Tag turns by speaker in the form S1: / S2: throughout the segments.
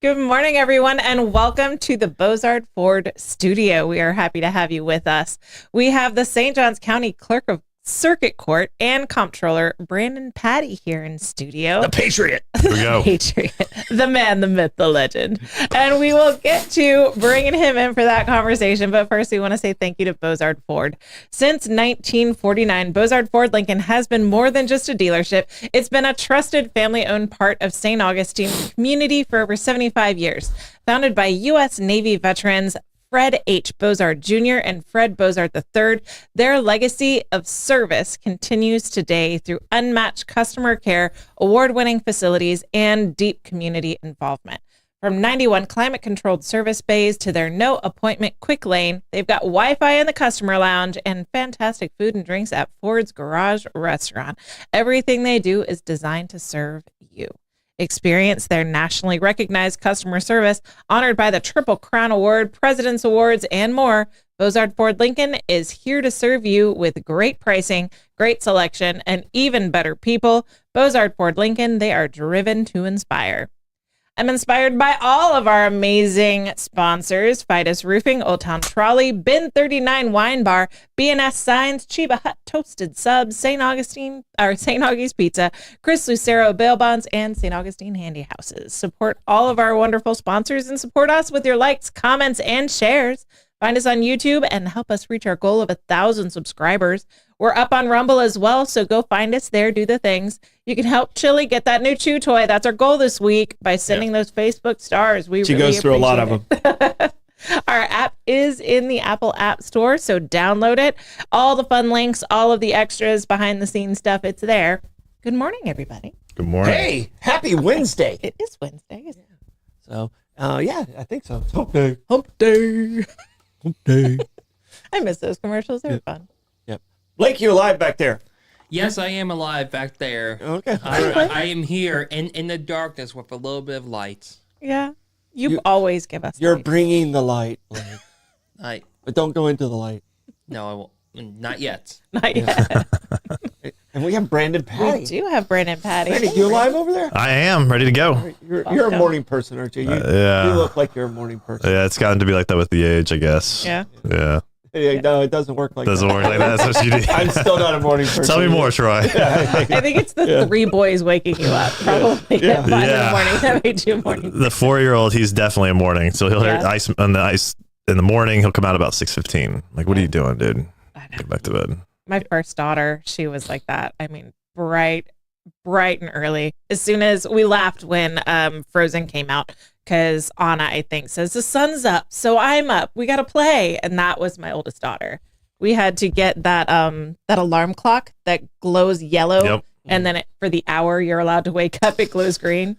S1: Good morning, everyone, and welcome to the Bozard Ford studio. We are happy to have you with us. We have the St. Johns County Clerk of Circuit Court and Comptroller Brandon Patty here in studio.
S2: The Patriot.
S3: Here we go.
S1: Patriot, the man, the myth, the legend. And we will get to bringing him in for that conversation. But first, we want to say thank you to Bozard Ford. Since 1949, Bozard Ford Lincoln has been more than just a dealership. It's been a trusted family-owned part of St. Augustine community for over 75 years. Founded by U.S. Navy veterans Fred H. Bozard Jr. and Fred Bozard III, their legacy of service continues today through unmatched customer care, award-winning facilities, and deep community involvement. From 91 climate-controlled service bays to their no-appointment quick lane, they've got Wi-Fi in the customer lounge and fantastic food and drinks at Ford's Garage Restaurant. Everything they do is designed to serve you. Experience their nationally recognized customer service, honored by the Triple Crown Award, President's Awards, and more. Bozard Ford Lincoln is here to serve you with great pricing, great selection, and even better people. Bozard Ford Lincoln, they are driven to inspire. I'm inspired by all of our amazing sponsors: Fidus Roofing, Old Town Trolley, Bin 39 Wine Bar, B&S Signs, Chiba Hut Toasted Subs, St. Augie's Pizza, Chris Lucero Bail Bonds, and St. Augustine Handy Houses. Support all of our wonderful sponsors and support us with your likes, comments, and shares. Find us on YouTube and help us reach our goal of 1,000 subscribers. We're up on Rumble as well, so go find us there, do the things. You can help Chili get that new chew toy. That's our goal this week by sending those Facebook stars. She
S2: goes through a lot of them.
S1: Our app is in the Apple App Store, so download it. All the fun links, all of the extras, behind the scenes stuff, it's there. Good morning, everybody.
S3: Good morning.
S2: Hey, happy Wednesday.
S1: It is Wednesday, isn't it?
S2: So, yeah, I think so. Hump day. Hump day. Hump day.
S1: I miss those commercials. They were fun.
S2: Yep. Blake, you alive back there?
S4: Yes, I am alive back there.
S2: Okay.
S4: I am here in the darkness with a little bit of light.
S1: Yeah. You always give us
S2: You're
S1: light.
S2: bringing the light, Blake. But don't go into the light.
S4: No, I won't. Not yet.
S1: Not yet.
S2: And we have Brandon Patty.
S1: We do have Brandon Patty.
S2: Brandon, you alive over there?
S3: I am ready to go.
S2: You're a morning person, aren't you?
S3: Yeah.
S2: You look like you're a morning person.
S3: Yeah, it's gotten to be like that with the age, I guess.
S1: Yeah.
S3: Yeah.
S2: No, it doesn't work like
S3: Doesn't
S2: that.
S3: work like that. That's what you do.
S2: I'm still not a morning person.
S3: Tell me more, Troy.
S1: I think it's the three boys waking you up, probably at 5 in the morning. That made you a morning.
S3: The 4-year-old, he's definitely a morning. So he'll hear ice on the ice in the morning. He'll come out about 6:15. Like, what are you doing, dude?
S1: I know.
S3: Get back to bed.
S1: My first daughter, she was like that. I mean, bright and early. As soon as we laughed when Frozen came out, because Anna, I think, says the sun's up, so I'm up. We got to play. And that was my oldest daughter. We had to get that alarm clock that glows yellow.
S3: Yep.
S1: And then for the hour you're allowed to wake up, it glows green.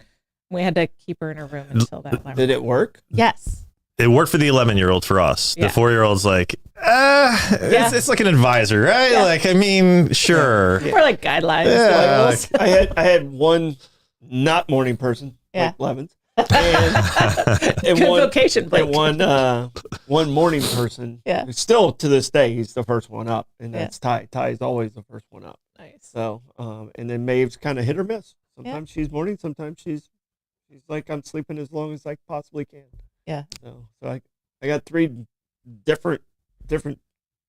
S1: We had to keep her in her room until that alarm.
S2: Did it work?
S1: Yes.
S3: It worked for the 11-year-old for us.
S1: Yeah.
S3: The 4-year-old's like, it's like an advisor, right?
S1: Yeah.
S3: Like, I mean, sure.
S1: More like guidelines.
S3: Yeah,
S1: labels.
S2: I had one not morning person, like Levins. And
S1: Good vocation, Blake.
S2: And one morning person.
S1: Yeah.
S2: Still to this day, he's the first one up, and that's Ty. Ty is always the first one up.
S1: Nice.
S2: So, and then Maeve's kind of hit or miss. Sometimes she's morning, sometimes she's like, I'm sleeping as long as I possibly can.
S1: Yeah.
S2: So I got 3 different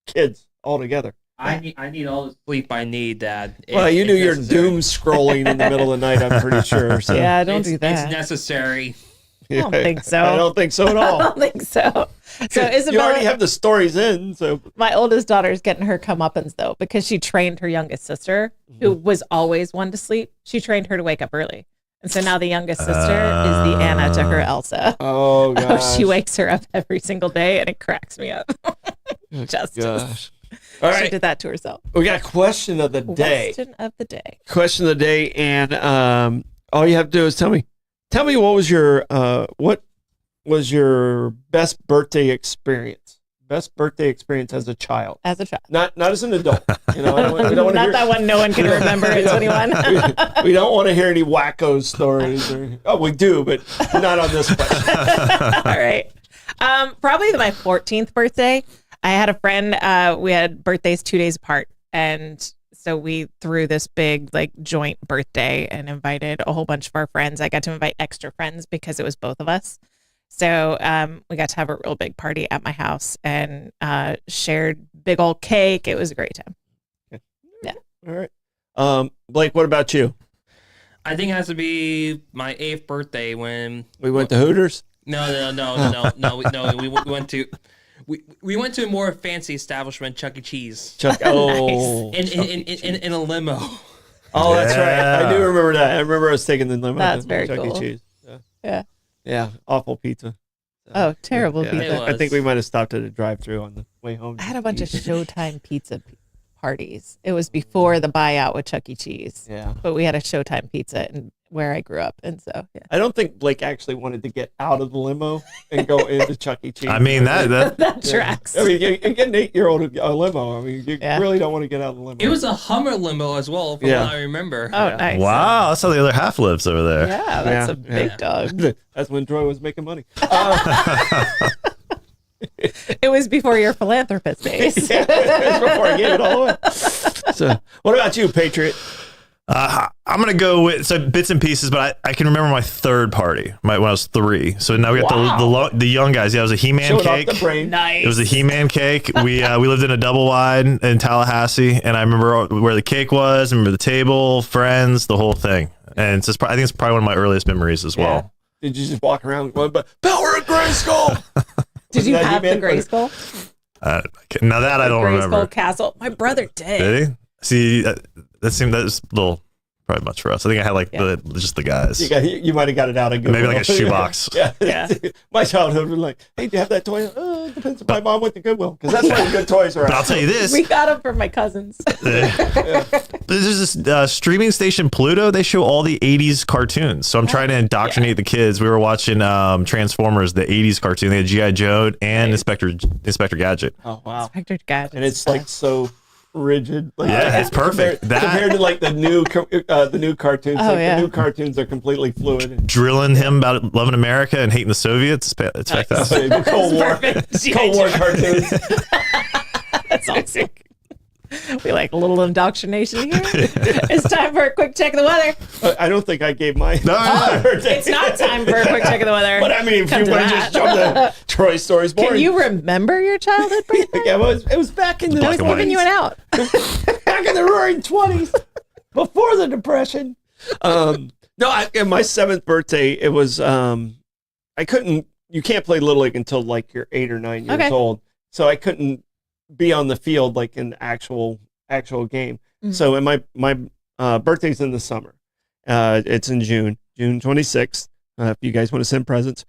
S2: kids all together.
S4: I need all the sleep I need, Dad.
S2: Well, you do your doom scrolling in the middle of the night, I'm pretty sure. So.
S1: Yeah, don't do that.
S4: It's necessary.
S1: I don't think so.
S2: I don't think so at all.
S1: I don't think so. So Isabella,
S2: you already have the stories in. So
S1: my oldest daughter is getting her comeuppance though, because she trained her youngest sister, who was always one to sleep. She trained her to wake up early. And so now the youngest sister is the Anna to her Elsa.
S2: Oh, gosh.
S1: Oh, she wakes her up every single day, and it cracks me up.
S2: Gosh. All right.
S1: She did that to herself.
S2: We got question of the day.
S1: Question of the day.
S2: Question of the day, and all you have to do is tell me what was your best birthday experience? Best birthday experience as a child.
S1: As a child.
S2: Not as an adult. You know, we don't
S1: not that one no one can remember at 21.
S2: we don't want to hear any wacko stories. We do, but not on this question.
S1: All right. Probably my 14th birthday. I had a friend, we had birthdays 2 days apart. And So we threw this big like joint birthday and invited a whole bunch of our friends. I got to invite extra friends because it was both of us. So we got to have a real big party at my house and shared big old cake. It was a great time. Yeah.
S2: All right. Blake, what about you?
S4: I think it has to be my 8th birthday when
S2: We went to Hooters.
S4: We went to we went to a more fancy establishment, Chuck E. Cheese,
S2: Oh,
S4: in a limo.
S2: Oh, that's right. I do remember that. I remember us taking the limo
S1: That's
S2: to
S1: very
S2: Chuck
S1: cool.
S2: E. Cheese.
S1: Yeah.
S2: Yeah, awful pizza.
S1: Oh, terrible
S2: Yeah,
S1: pizza.
S4: It
S2: I think we might have stopped at a drive-through on the way home.
S1: I had a bunch of Showtime pizza parties. It was before the buyout with Chuck E. Cheese.
S2: Yeah.
S1: But we had a Showtime pizza where I grew up. And so, yeah.
S2: I don't think Blake actually wanted to get out of the limo and go into Chuck E. Cheese.
S3: I mean, that
S1: That tracks.
S2: I mean, you get an 8-year-old a limo. I mean, you
S1: Yeah.
S2: really don't want to get out of the limo.
S4: It was a Hummer limo as well, from
S2: Yeah.
S4: what I remember.
S1: Oh,
S2: Yeah.
S1: nice.
S3: wow, that's how the other half lives over there.
S1: Yeah, that's a big
S4: Yeah.
S1: dog.
S2: That's when Troy was making money.
S1: It was before your philanthropist days.
S2: Yeah, it was before I gave it all away. So, what about you, Patriot?
S3: I'm gonna go with bits and pieces, but I can remember my third party when I was 3. So now we got
S2: Wow.
S3: the young guys. Yeah, it was a He-Man
S2: Showing off
S3: cake.
S2: the brain.
S1: Nice.
S3: It was a He-Man cake. We lived in a double wide in Tallahassee, and I remember where the cake was. I remember the table, friends, the whole thing. And it's just, I think it's probably one of my earliest memories as well.
S2: Did you just walk around going, but Power of Grayskull?
S1: Did you
S2: Wasn't that
S1: have the
S2: He-Man?
S1: Grayskull?
S3: Now that I don't remember.
S1: Grayskull Castle. My brother did.
S3: Did he? See, that was a little probably much for us. I think I had just the guys.
S2: You might have got it out of Goodwill.
S3: Maybe like a shoebox.
S2: Yeah.
S1: Yeah.
S2: My childhood was like, hey, do you have that toy? It depends if my mom went to Goodwill, because that's where the good toys are
S3: But I'll
S2: at.
S3: tell you this.
S1: We got them from my cousins.
S3: There's this streaming station, Pluto. They show all the 80s cartoons. So I'm trying to indoctrinate the kids. We were watching Transformers, the 80s cartoon. They had G.I. Joe and Inspector Gadget.
S2: Oh, wow.
S1: Inspector Gadget.
S2: And it's like so rigid. Like,
S3: Yeah, it's perfect.
S2: Compared to like the new cartoons.
S1: Oh,
S2: like
S1: yeah.
S2: the new cartoons are completely fluid.
S3: Drilling him about loving America and hating the Soviets. It's fantastic.
S2: The Cold War, Cold War cartoons.
S1: That's awesome. We like a little indoctrination here. It's time for a quick check of the weather.
S2: I don't think I gave my
S3: No.
S2: birthday.
S1: It's not time for a quick check of the weather.
S2: But I mean, if
S1: Come
S2: you
S1: to
S2: want to
S1: that.
S2: just jump to Troy Story's boring.
S1: Can you remember your childhood birthday?
S2: Yeah, it was back in the
S3: Black and white.
S1: Giving you an out.
S2: back in the roaring 20s, before the Depression. No, in my 7th birthday, it was you can't play Little League until like you're 8 or 9 years
S1: Okay.
S2: old. So I couldn't be on the field like in actual game.
S1: Mhm.
S2: So in my birthday's in the summer. It's in June 26th. If you guys want to send presents.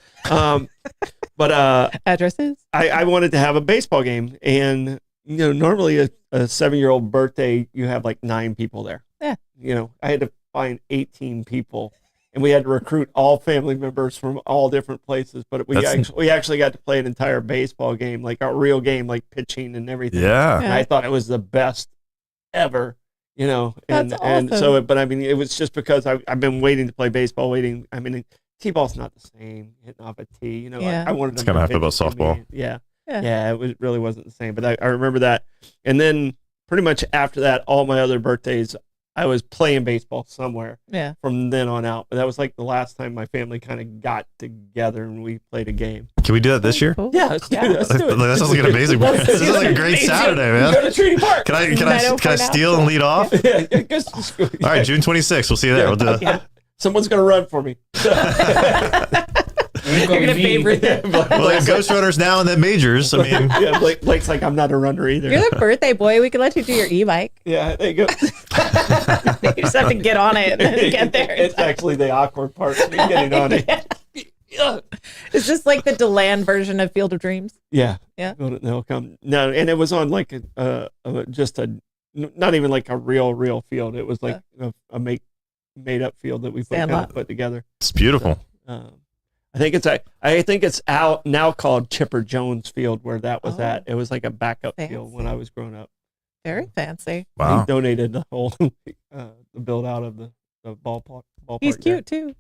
S2: But
S1: Addresses?
S2: I wanted to have a baseball game, and normally a 7-year-old birthday, you have like 9 people there.
S1: Yeah.
S2: I had to find 18 people, and we had to recruit all family members from all different places. But we actually got to play an entire baseball game, like a real game, like pitching and everything.
S3: Yeah.
S2: And I thought it was the best ever. And
S1: That's
S2: and
S1: awesome.
S2: so, but I mean, it was just because I've been waiting to play baseball. I mean, T-ball's not the same. Hitting off a tee,
S1: Yeah.
S2: I wanted
S3: It's
S2: them
S3: kinda
S2: to
S3: half about
S2: pitch it to me.
S3: softball.
S2: Yeah.
S1: Yeah.
S2: Yeah, it really wasn't the same. But I remember that. And then pretty much after that, all my other birthdays, I was playing baseball somewhere
S1: Yeah.
S2: from then on out. But that was like the last time my family kind of got together and we played a game.
S3: Can we do that this year?
S1: Cool.
S2: Yeah, let's do it. Let's do it.
S3: That sounds like an amazing.
S1: Let's
S3: This
S1: do
S3: is like a
S1: it.
S3: great
S1: Amazing.
S3: Saturday,
S2: Go
S3: man.
S2: to Treaty Park.
S3: Can I
S1: 9:04
S3: steal and lead off? All
S2: Yeah, it goes to school.
S3: right, June 26th. We'll see you there. We'll do that.
S1: Yeah.
S2: Someone's going to run for me.
S1: You're going to favorite them.
S3: Well, they have Ghost Runners now and then majors. I mean,
S2: Yeah, Blake's like, I'm not a runner either.
S1: You're the birthday boy. We could let you do your e-bike.
S2: Yeah, there you go.
S1: You just have to get on it and then get there.
S2: It's actually the awkward part, getting on it.
S1: Is this like the DeLand version of Field of Dreams?
S2: Yeah.
S1: Yeah.
S2: They'll come. No, and it was on like not even like a real field. It was like a made up field that we put together.
S3: it's beautiful.
S2: I think it's out now called Chipper Jones Field where that was at. It was like a backup field when I was growing up.
S1: Very fancy.
S3: Wow.
S2: He donated the whole the build out of the ballpark.
S1: He's
S2: there.
S1: cute too.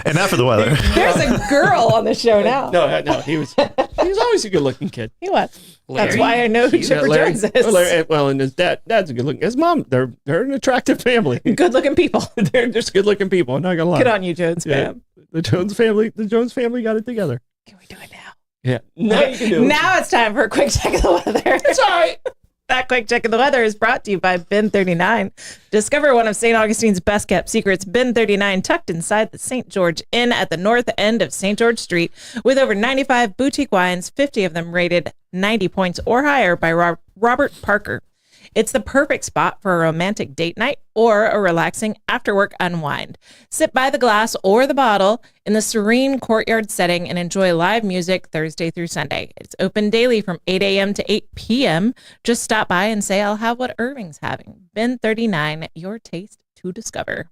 S3: And not for the weather.
S1: There's a girl on the show now.
S2: No, he was He's always a good-looking kid.
S1: He was. That's
S4: Larry?
S1: why I know who
S4: Cute.
S1: Chipper
S2: Larry-
S1: Jones is.
S2: well, and his dad's a good-looking. His mom, they're an attractive family.
S1: Good-looking people.
S2: They're just good-looking people. I'm not gonna lie.
S1: Good on you, Jones
S2: Yeah.
S1: fam.
S2: The Jones family got it together.
S1: Can we do it now?
S2: Yeah. Now you can do it.
S1: Now it's time for a quick check of the weather.
S2: It's all right.
S1: That quick check of the weather is brought to you by Bin 39. Discover one of St. Augustine's best kept secrets. Bin 39, tucked inside the St. George Inn at the north end of St. George Street, with over 95 boutique wines, 50 of them rated 90 points or higher by Robert Parker. It's the perfect spot for a romantic date night or a relaxing after-work unwind. Sit by the glass or the bottle in the serene courtyard setting and enjoy live music Thursday through Sunday. It's open daily from 8 a.m. to 8 p.m. Just stop by and say, I'll have what Irving's having. Bin 39, your taste to discover.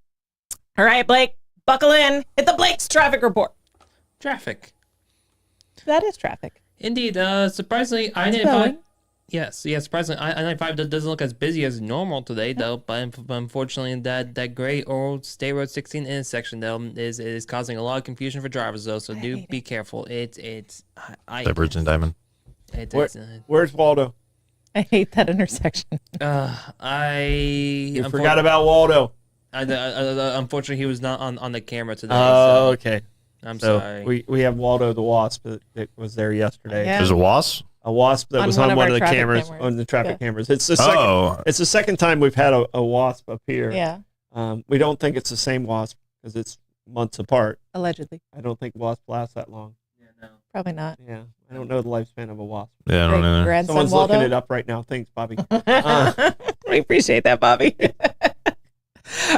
S1: All right, Blake, buckle in. Hit the Blake's traffic report.
S4: Traffic.
S1: That is traffic.
S4: Indeed. Surprisingly, I-95.
S1: Spelling.
S4: Yes, surprisingly, I-95 doesn't look as busy as normal today, though. But unfortunately, that great old State Road 16 intersection, though, is causing a lot of confusion for drivers, though. So do be careful.
S3: Divergent Diamond.
S2: Where's Waldo?
S1: I hate that intersection.
S2: You forgot about Waldo.
S4: Unfortunately, he was not on the camera today.
S2: Oh,
S4: so
S2: okay.
S4: I'm
S2: So
S4: sorry.
S2: we have Waldo the Wasp that was there yesterday.
S1: Yeah.
S3: There's a wasp?
S2: A wasp that
S1: On
S2: was
S1: one
S2: on
S1: of
S2: one
S1: our
S2: of the
S1: traffic
S2: cameras,
S1: cameras.
S2: on the traffic
S1: Yeah.
S2: cameras. It's the second. It's the second time we've had a wasp up here.
S1: Yeah,
S2: We don't think it's the same wasp because it's months apart.
S1: allegedly.
S2: I don't think wasps last that long.
S1: Probably not.
S2: Yeah, I don't know the lifespan of a wasp.
S3: Yeah, I don't know.
S1: Grandson
S2: Someone's
S1: Waldo.
S2: looking it up right now. Thanks, Bobby.
S1: We appreciate that, Bobby.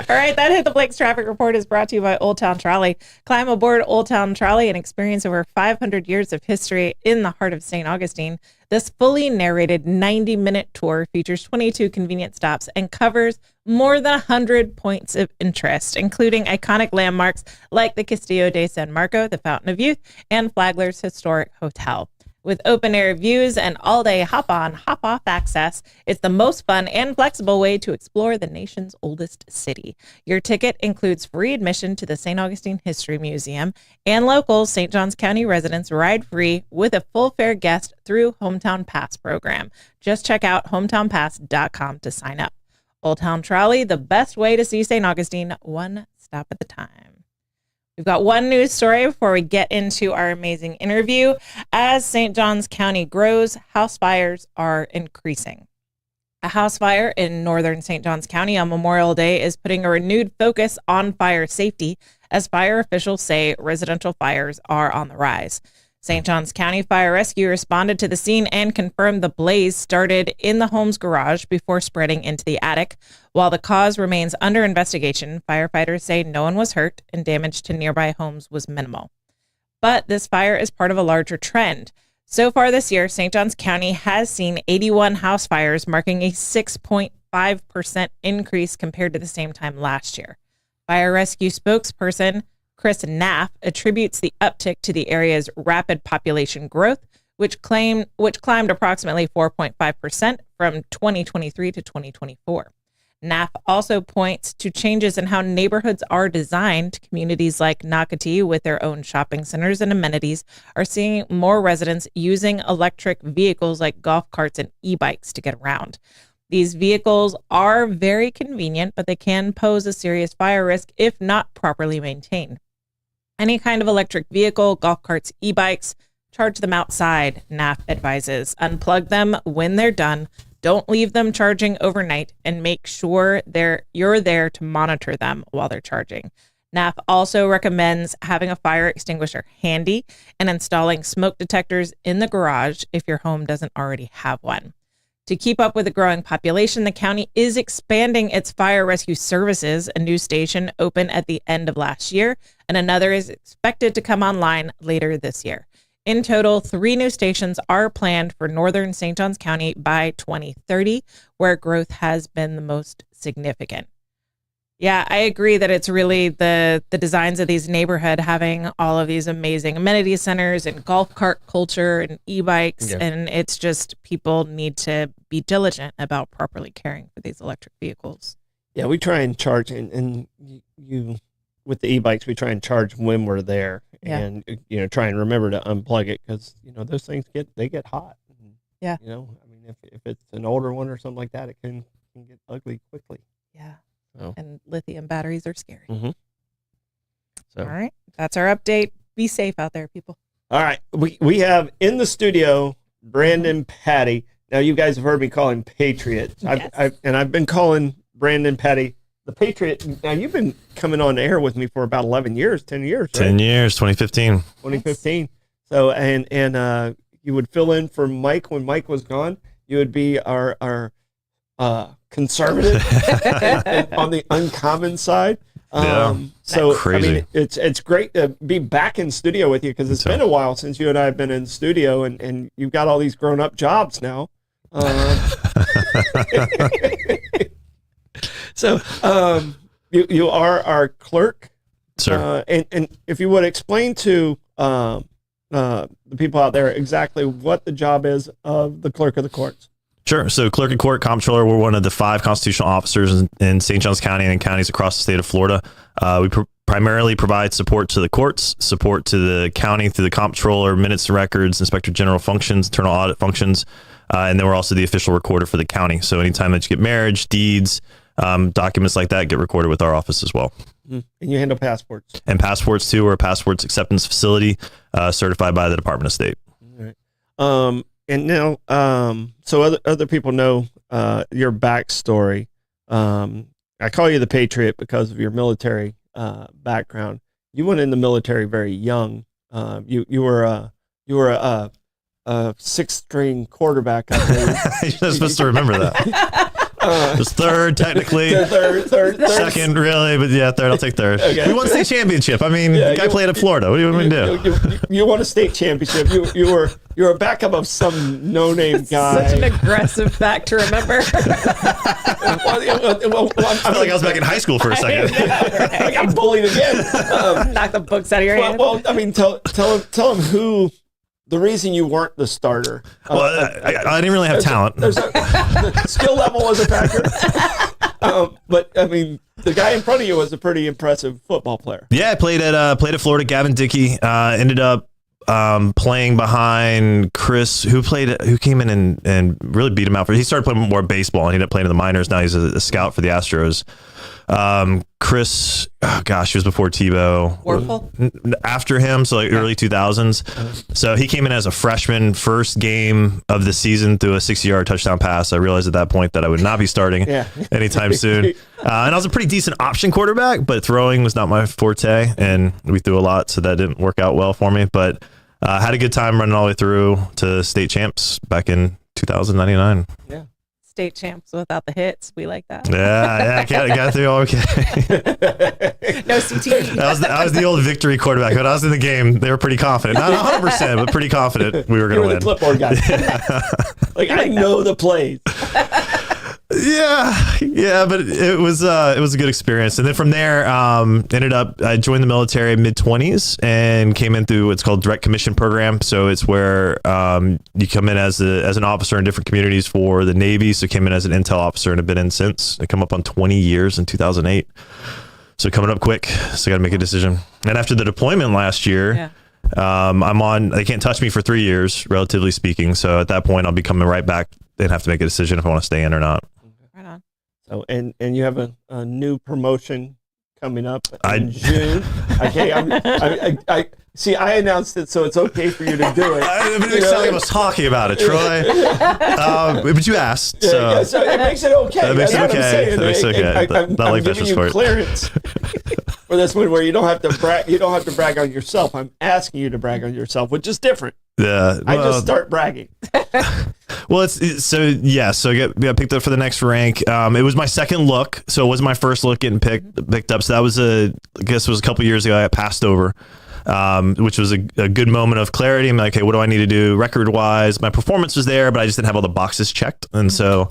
S1: All right, that Hit the Blake's traffic report is brought to you by Old Town Trolley. Climb aboard Old Town Trolley and experience over 500 years of history in the heart of St. Augustine. This fully narrated 90-minute tour features 22 convenient stops and covers more than 100 points of interest, including iconic landmarks like the Castillo de San Marco, the Fountain of Youth, and Flagler's Historic Hotel. With open-air views and all-day hop-on, hop-off access, it's the most fun and flexible way to explore the nation's oldest city. Your ticket includes free admission to the St. Augustine History Museum, and local St. Johns County residents ride free with a full fare guest through Hometown Pass program. Just check out hometownpass.com to sign up. Old Town Trolley, the best way to see St. Augustine, one stop at a time. We've got one news story before we get into our amazing interview. As St. Johns County grows, house fires are increasing. A house fire in northern St. Johns County on Memorial Day is putting a renewed focus on fire safety, as fire officials say residential fires are on the rise. St. Johns County Fire Rescue responded to the scene and confirmed the blaze started in the home's garage before spreading into the attic. While the cause remains under investigation, firefighters say no one was hurt and damage to nearby homes was minimal. But this fire is part of a larger trend. So far this year, St. Johns County has seen 81 house fires, marking a 6.5% increase compared to the same time last year. Fire rescue spokesperson Chris Knapp attributes the uptick to the area's rapid population growth, which climbed approximately 4.5% from 2023 to 2024. Knapp also points to changes in how neighborhoods are designed. Communities like mach-e, with their own shopping centers and amenities, are seeing more residents using electric vehicles like golf carts and e-bikes to get around. These vehicles are very convenient, but they can pose a serious fire risk if not properly maintained. Any kind of electric vehicle, golf carts, e-bikes, charge them outside, Knapp advises. Unplug them when they're done. Don't leave them charging overnight, and make sure you're there to monitor them while they're charging. Knapp also recommends having a fire extinguisher handy and installing smoke detectors in the garage if your home doesn't already have one. To keep up with the growing population, the county is expanding its fire rescue services. A new station opened at the end of last year, and another is expected to come online later this year. In total, 3 new stations are planned for northern St. Johns County by 2030, where growth has been the most significant. Yeah, I agree that it's really the designs of these neighborhood having all of these amazing amenity centers and golf cart culture and e-bikes.
S2: Yeah.
S1: And it's just people need to be diligent about properly caring for these electric vehicles.
S2: Yeah, we try and charge, and you with the e-bikes, we try and charge when we're there,
S1: Yeah.
S2: and try and remember to unplug it because those things get hot.
S1: Yeah.
S2: I mean, if it's an older one or something like that, it can get ugly quickly.
S1: Yeah.
S2: Oh.
S1: And lithium batteries are scary.
S2: Mm-hmm. So
S1: All right. That's our update. Be safe out there, people.
S2: all right, we have in the studio Brandon Patty. Now you guys have heard me call him Patriot.
S1: Yes.
S2: I've been calling Brandon Patty the Patriot. Now you've been coming on air with me for about 11 years, 10 years, right?
S3: 10 years, 2015.
S2: 2015. So and you would fill in for Mike when Mike was gone. You would be our conservative and on the uncommon side. So
S3: crazy.
S2: I mean, it's great to be back in studio with you because it's been a while since you and I have been in studio, and you've got all these grown up jobs now. So you are our clerk,
S3: Sir.
S2: and if you would explain to the people out there exactly what the job is of the clerk of the courts.
S3: Sure. So clerk of court, comptroller, we're one of the 5 constitutional officers in St. Johns County and in counties across the state of Florida. We primarily provide support to the courts, support to the county through the comptroller, minutes and records, inspector general functions, internal audit functions. And then we're also the official recorder for the county. So anytime that you get marriage, deeds, documents like that get recorded with our office as well.
S2: And you handle passports.
S3: And passports too. We're a passports acceptance facility certified by the Department of State.
S2: All right. And now, so other people know your backstory. I call you the Patriot because of your military background. You went in the military very young. You were a 6th-string quarterback, I believe.
S3: You're not supposed to remember that. Just third, technically.
S2: Third.
S3: Second, really, but yeah, third. I'll take third.
S2: Okay.
S3: We won state championship. I mean, the guy played at Florida. What do you want me to do?
S2: You won a state championship. You were a backup of some no-name guy.
S1: Such an aggressive fact to remember.
S3: I felt like I was back in high school for a second.
S2: I got bullied again.
S1: Knock the books out of your hand.
S2: Well, I mean, tell him who. The reason you weren't the starter.
S3: Well, I didn't really have talent.
S2: The skill level was a factor. But I mean, the guy in front of you was a pretty impressive football player.
S3: Yeah, I played at Florida. Gavin Dickey ended up playing behind Chris, who came in and really beat him out. He started playing more baseball and he ended up playing in the minors. Now he's a scout for the Astros. Chris, he was before Tebow.
S1: Warfel?
S3: After him, so like early 2000s. So he came in as a freshman, first game of the season, threw a 60-yard touchdown pass. I realized at that point that I would not be starting anytime soon. And I was a pretty decent option quarterback, but throwing was not my forte, and we threw a lot, so that didn't work out well for me. But had a good time running all the way through to state champs back in 2099.
S2: Yeah.
S1: State champs without the hits. We like that.
S3: Yeah, got through okay.
S1: No CTE.
S3: I was the old victory quarterback. When I was in the game, they were pretty confident. Not 100%, but pretty confident we were going to win.
S2: The clipboard guy. I know the plays.
S3: Yeah, but it was a good experience. And then from there, I joined the military mid-20s and came in through what's called direct commission program. So it's where you come in as an officer in different communities for the Navy. So came in as an intel officer and have been in since. I come up on 20 years in 2008. So coming up quick. So I got to make a decision. And after the deployment last year, they can't touch me for 3 years, relatively speaking. So at that point, I'll be coming right back and have to make a decision if I want to stay in or not.
S1: Right on.
S2: So and you have a new promotion coming up in June. Okay, I see. I announced it, so it's okay for you to do it.
S3: It sounded like I was talking about it, Troy. But you asked, so,
S2: so it makes it okay.
S3: That makes it
S2: That's what I'm
S3: okay.
S2: saying.
S3: That makes it okay.
S2: I'm
S3: Not like
S2: giving
S3: Vicious
S2: you
S3: Sport.
S2: clearance for this one, where you don't have to brag. You don't have to brag on yourself. I'm asking you to brag on yourself, which is different.
S3: Yeah,
S2: I just start bragging.
S3: Well, so I got picked up for the next rank. It was my second look, so it wasn't my first look getting picked up. So that was I guess it was a couple years ago I got passed over, which was a good moment of clarity. I'm like, hey, what do I need to do record wise? My performance was there, but I just didn't have all the boxes checked, and so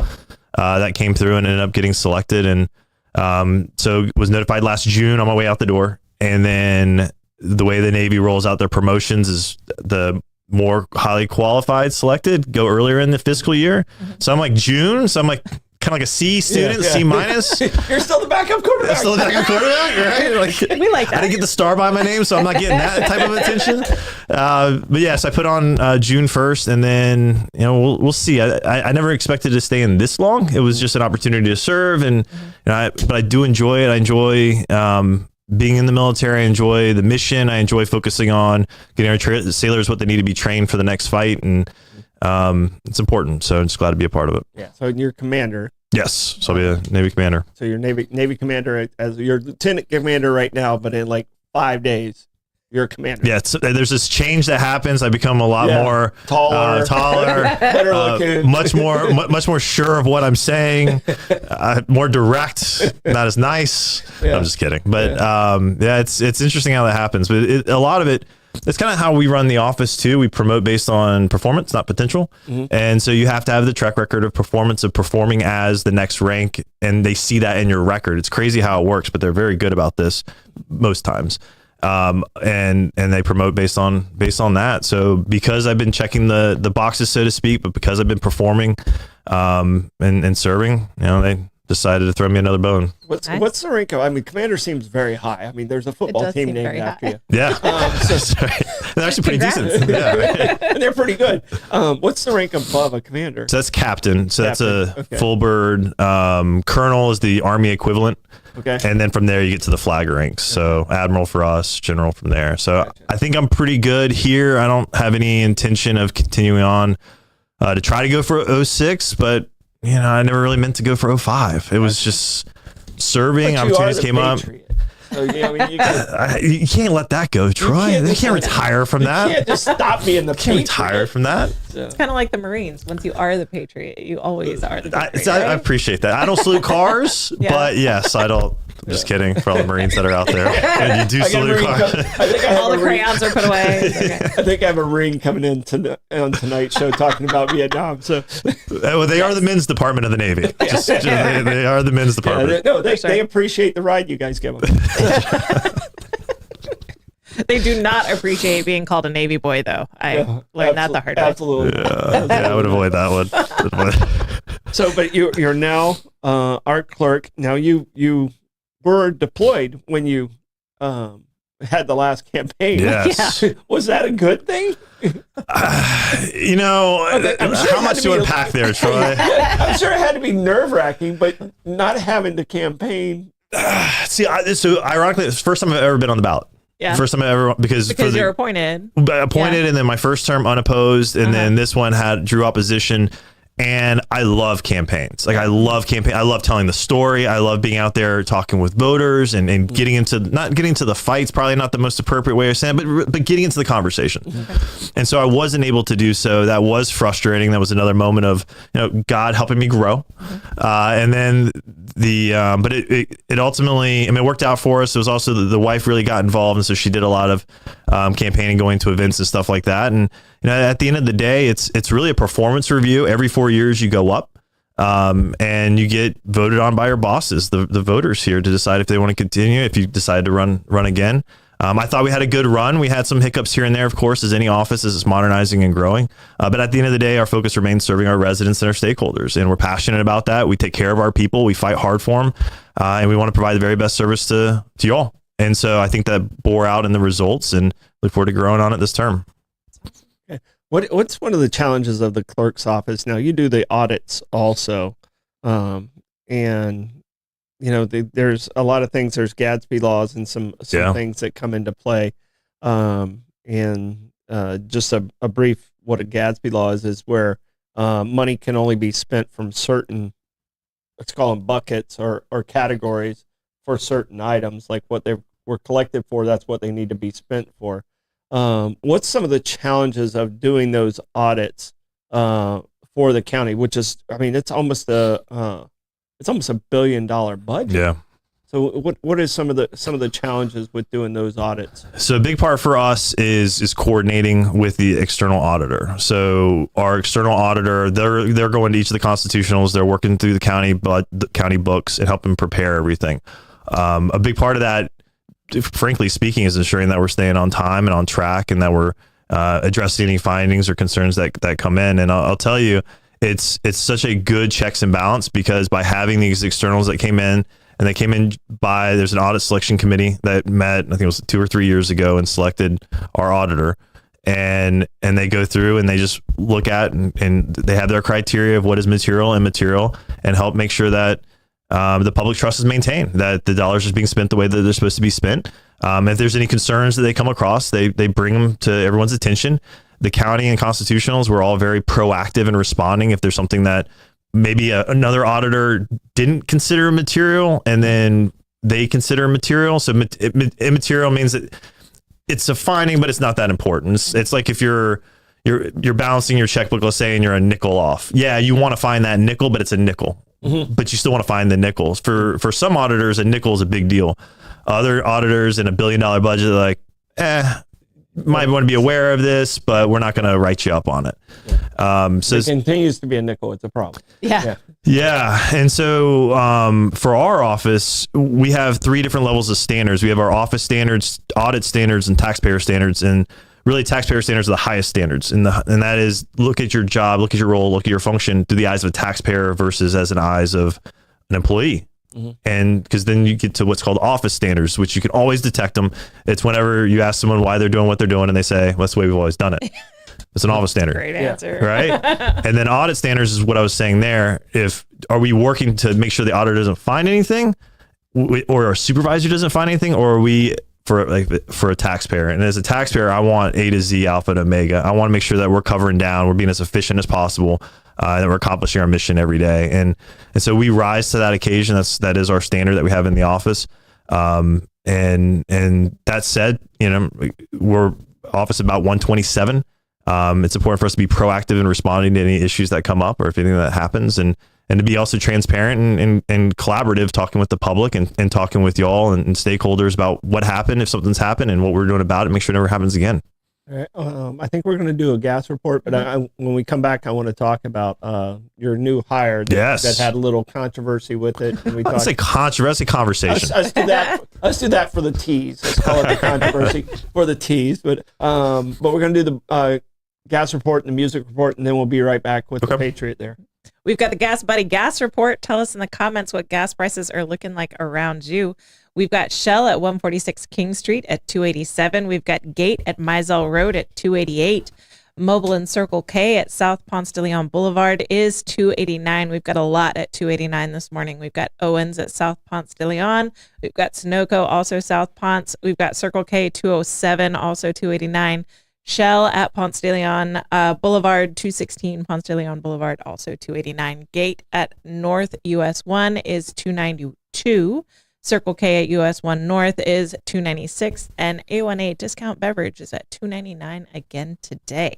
S3: that came through and ended up getting selected. And so was notified last June on my way out the door. And then the way the Navy rolls out their promotions is the more highly qualified selected go earlier in the fiscal year. So I'm like June. So I'm like, kind of like a C student,
S2: Yeah.
S3: C minus.
S2: You're still the backup quarterback.
S3: Still the backup quarterback, right? Like,
S1: We like that.
S3: I didn't get the star by my name, so I'm not getting that type of attention. But yes, I put on June 1st, and then we'll see. I never expected to stay in this long. It was just an opportunity to serve, and but I do enjoy it. I enjoy being in the military. I enjoy the mission. I enjoy focusing on getting our sailors what they need to be trained for the next fight, and it's important. So I'm just glad to be a part of it.
S2: Yeah. So you're commander.
S3: Yes, so I'll be a Navy commander.
S2: So you're Navy commander as your lieutenant commander right now, but in like 5 days, you're a commander.
S3: Yeah, there's this change that happens. I become a lot more
S2: taller,
S3: better
S2: looking,
S3: much more sure of what I'm saying, more direct, not as nice.
S2: Yeah.
S3: I'm just kidding, but it's interesting how that happens. But a lot of it. It's kind of how we run the office too. We promote based on performance, not potential. And so you have to have the track record of performance, of performing as the next rank. And they see that in your record. It's crazy how it works, but they're very good about this most times. And they promote based on that. So because I've been checking the boxes, so to speak, but because I've been performing, and serving, they decided to throw me another bone.
S2: What's the rank of? I mean, commander seems very high. I mean, there's a football team named after you.
S3: Yeah, they're actually pretty decent. Yeah,
S2: and they're pretty good. What's the rank above a commander?
S3: So that's captain. So that's a
S2: Okay.
S3: full bird. Colonel is the Army equivalent.
S2: Okay.
S3: And then from there you get to the flag ranks. So admiral for us, general from there. So
S2: Gotcha.
S3: I think I'm pretty good here. I don't have any intention of continuing on to try to go for 06, but I never really meant to go for 05. It was just serving.
S2: But you
S3: Opportunities
S2: are the
S3: came up.
S2: Patriot. So, I mean,
S3: You can't let that go, Troy. They can't retire from
S2: you can't
S3: that.
S2: just stop being the
S3: Can't
S2: Patriot.
S3: retire from that.
S1: It's kind of like the Marines. Once you are the Patriot, you always are the
S3: I
S1: Patriot.
S3: I appreciate that. I don't salute cars,
S1: Yeah.
S3: but yes, I don't. I'm just kidding for all the Marines that are out there. And you do
S2: I got a
S3: salute
S2: ring
S3: cars.
S2: I think I have
S1: All
S2: a
S1: the
S2: ring.
S1: crayons are put away. It's okay.
S2: I think I have a ring coming in on tonight's show talking about Vietnam. So
S3: Well, they are the men's department of the Navy. They are the men's department.
S2: they appreciate the ride you guys give them.
S1: They do not appreciate being called a Navy boy, though. I learned that the hard way.
S2: Absolutely.
S3: Yeah, I would avoid that one.
S2: So, but you're now our clerk. Now you were deployed when you had the last campaign.
S3: Yes.
S2: Was that a good thing?
S3: I'm sure how much to unpack there, Troy?
S2: I'm sure it had to be nerve wracking, but not having to campaign.
S3: See, so ironically, it's the first time I've ever been on the ballot.
S1: Yeah.
S3: First time I ever because
S1: You're appointed.
S3: appointed,
S1: Yeah.
S3: and then my first term unopposed, and then this one drew opposition. And I love campaigns. Like I love telling the story. I love being out there talking with voters and getting into not getting to the fights, probably not the most appropriate way of saying it, but getting into the conversation. And so I wasn't able to do so. That was frustrating. That was another moment of God helping me grow. And then but it ultimately, it worked out for us. It was also the wife really got involved, and so she did a lot of campaigning, going to events and stuff like that. And at the end of the day, it's really a performance review. Every 4 years you go up, and you get voted on by your bosses, the voters here, to decide if they want to continue. If you decide to run again. I thought we had a good run. We had some hiccups here and there, of course, as any office is modernizing and growing. But at the end of the day, our focus remains serving our residents and our stakeholders. And we're passionate about that. We take care of our people. We fight hard for them. And we want to provide the very best service to y'all. And so I think that bore out in the results, and look forward to growing on it this term.
S2: Okay. What's one of the challenges of the clerk's office? Now you do the audits also. And there's a lot of things. There's Gadsby laws and some things that come into play. Just a brief, what a Gadsby law is where money can only be spent from certain, let's call them buckets or categories for certain items, like what they were collected for. That's what they need to be spent for. What's some of the challenges of doing those audits for the county? Which is, it's almost $1 billion budget.
S3: Yeah.
S2: So what is some of the challenges with doing those audits?
S3: So a big part for us is coordinating with the external auditor. So our external auditor, they're going to each of the constitutionals. They're working through the county books and helping prepare everything. A big part of that, frankly speaking, is ensuring that we're staying on time and on track, and that we're addressing any findings or concerns that come in. And I'll tell you, it's such a good checks and balance, because by having these externals that came in, and they came in by, there's an audit selection committee that met, I think it was 2 or 3 years ago, and selected our auditor. And they go through and they just look at, and they have their criteria of what is material and immaterial, and help make sure that the public trust is maintained, that the dollars are being spent the way that they're supposed to be spent. If there's any concerns that they come across, they bring them to everyone's attention. The county and constitutionals were all very proactive in responding if there's something that maybe another auditor didn't consider material, and then they consider material. So immaterial means that it's a finding, but it's not that important. It's like if you're balancing your checkbook, let's say, and you're a nickel off. Yeah, you want to find that nickel, but it's a nickel. Mm-hmm. But you still want to find the nickels. For some auditors, a nickel is a big deal. Other auditors in $1 billion budget are like, might want to be aware of this, but we're not going to write you up on it.
S2: So it continues to be a nickel. It's a problem.
S3: Yeah. And so for our office, we have 3 different levels of standards. We have our office standards, audit standards, and taxpayer standards. And really, taxpayer standards are the highest standards. And that is, look at your job, look at your role, look at your function through the eyes of a taxpayer versus as an eyes of an employee. Mm-hmm. And because then you get to what's called office standards, which you can always detect them. It's whenever you ask someone why they're doing what they're doing, and they say, well, that's the way we've always done it. It's an office standard.
S1: Great answer.
S3: Right? And then audit standards is what I was saying there. Are we working to make sure the auditor doesn't find anything, or our supervisor doesn't find anything, or are we for a taxpayer? And as a taxpayer, I want A to Z, alpha to omega. I want to make sure that we're covering down, we're being as efficient as possible, that we're accomplishing our mission every day. And so we rise to that occasion. That is our standard that we have in the office. And that said, we're office about 127. It's important for us to be proactive in responding to any issues that come up, or if anything that happens, and to be also transparent and collaborative, talking with the public and talking with y'all and stakeholders about what happened, if something's happened, and what we're doing about it, make sure it never happens again.
S2: All right. I think we're going to do a gas report, but when we come back, I want to talk about your new hire that had a little controversy with it. And
S3: Let's say controversy conversation.
S2: Let's do that for the tease. Let's call it the controversy for the tease. But we're going to do the gas report and the music report, and then we'll be right back with the Patriot there.
S1: We've got the Gas Buddy gas report. Tell us in the comments what gas prices are looking like around you. We've got Shell at 146 King Street at $2.87. We've got Gate at Mizell Road at $2.88. Mobile and Circle K at South Ponce de Leon Boulevard is $2.89. We've got a lot at $2.89 this morning. We've got Owens at South Ponce de Leon. We've got Sunoco, also South Ponce. We've got Circle K 207, also $2.89. Shell at Ponce de Leon Boulevard, 216 Ponce de Leon Boulevard, also $2.89. Gate at North US 1 is $2.92. Circle K at US 1 North is $2.96. And A1A Discount Beverage is at $2.99 again today.